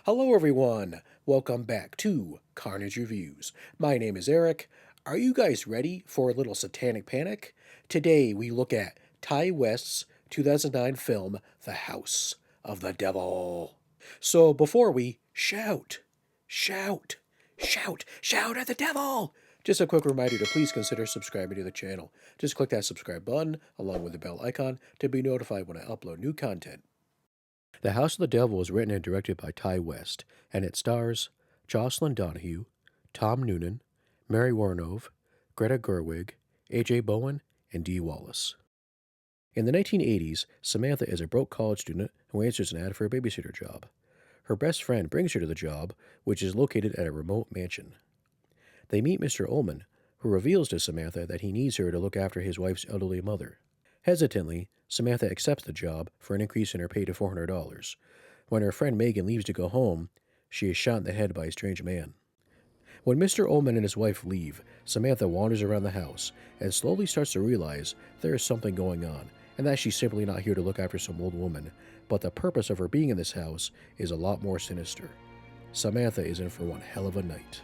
Hello everyone! Welcome back to Carnage Reviews. My name is Eric. Are you guys ready for a little satanic panic? Today we look at Ty West's 2009 film, The House of the Devil. So before we shout at the devil! Just a quick reminder to please consider subscribing to the channel. Just click that subscribe button along with the bell icon to be notified when I upload new content. The House of the Devil was written and directed by Ty West, and it stars Jocelyn Donahue, Tom Noonan, Mary Woronov, Greta Gerwig, A.J. Bowen, and Dee Wallace. In the 1980s, Samantha is a broke college student who answers an ad for a babysitter job. Her best friend brings her to the job, which is located at a remote mansion. They meet Mr. Ullman, who reveals to Samantha that he needs her to look after his wife's elderly mother. Hesitantly, Samantha accepts the job for an increase in her pay to $400. When her friend Megan leaves to go home, she is shot in the head by a strange man. When Mr. Ullman and his wife leave, Samantha wanders around the house and slowly starts to realize there is something going on, and that she's simply not here to look after some old woman, but the purpose of her being in this house is a lot more sinister. Samantha is in for one hell of a night.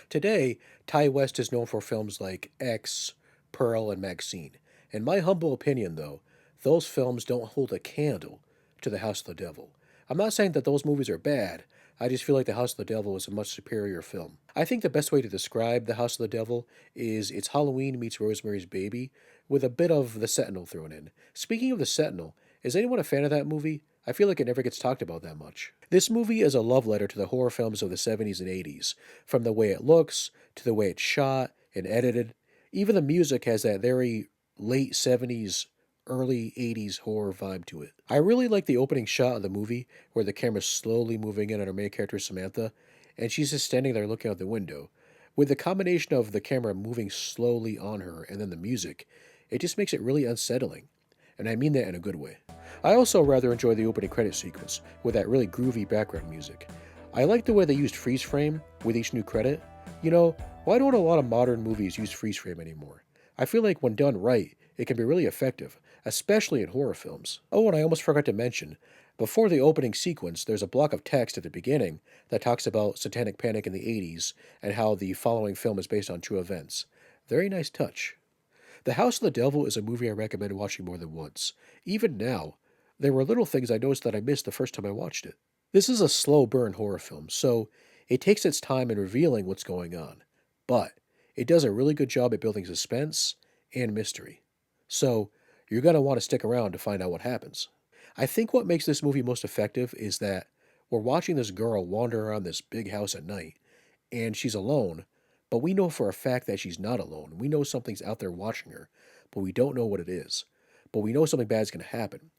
Today, Ty West is known for films like X, Pearl, and Maxine. In my humble opinion, though, those films don't hold a candle to The House of the Devil. I'm not saying that those movies are bad, I just feel like The House of the Devil is a much superior film. I think the best way to describe The House of the Devil is it's Halloween meets Rosemary's Baby, with a bit of The Sentinel thrown in. Speaking of The Sentinel, is anyone a fan of that movie? I feel like it never gets talked about that much. This movie is a love letter to the horror films of the 70s and 80s, from the way it looks, to the way it's shot and edited. Even the music has that very late 70s, early 80s horror vibe to it. I really like the opening shot of the movie where the camera's slowly moving in on our main character Samantha, and she's just standing there looking out the window. With the combination of the camera moving slowly on her and then the music, it just makes it really unsettling. And I mean that in a good way. I also rather enjoy the opening credit sequence with that really groovy background music. I like the way they used freeze frame with each new credit. You know, why don't a lot of modern movies use freeze frame anymore? I feel like when done right, it can be really effective, especially in horror films. Oh, and I almost forgot to mention, before the opening sequence, there's a block of text at the beginning that talks about satanic panic in the 80s and how the following film is based on true events. Very nice touch. The House of the Devil is a movie I recommend watching more than once. Even now, there were little things I noticed that I missed the first time I watched it. This is a slow burn horror film, so it takes its time in revealing what's going on, but it does a really good job at building suspense and mystery. So you're going to want to stick around to find out what happens. I think what makes this movie most effective is that we're watching this girl wander around this big house at night, and she's alone, but we know for a fact that she's not alone. We know something's out there watching her, but we don't know what it is. But we know something bad is going to happen.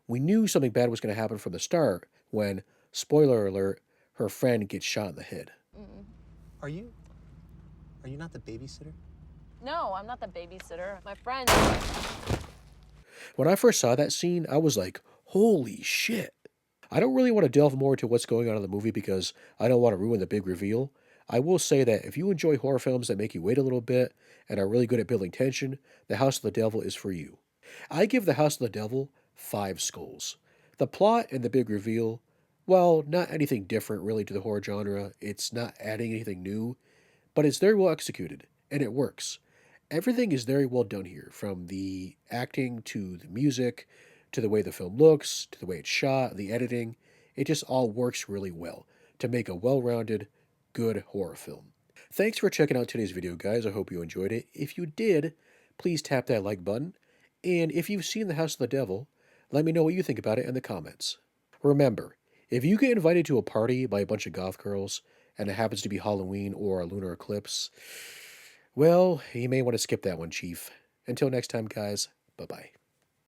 We knew something bad was going to happen from the start when, spoiler alert, her friend gets shot in the head. Are you not the babysitter? No, I'm not the babysitter. My friend. When I first saw that scene, I was like, holy shit. I don't really want to delve more into what's going on in the movie because I don't want to ruin the big reveal. I will say that if you enjoy horror films that make you wait a little bit and are really good at building tension, The House of the Devil is for you. I give The House of the Devil 5 skulls. The plot and the big reveal, well, not anything different really to the horror genre. It's not adding anything new, but it's very well executed, and it works. Everything is very well done here, from the acting to the music, to the way the film looks, to the way it's shot, the editing. It just all works really well to make a well-rounded, good horror film. Thanks for checking out today's video, guys. I hope you enjoyed it. If you did, please tap that like button. And if you've seen The House of the Devil, let me know what you think about it in the comments. Remember, if you get invited to a party by a bunch of goth girls, and it happens to be Halloween or a lunar eclipse, well, you may want to skip that one, Chief. Until next time, guys, bye-bye.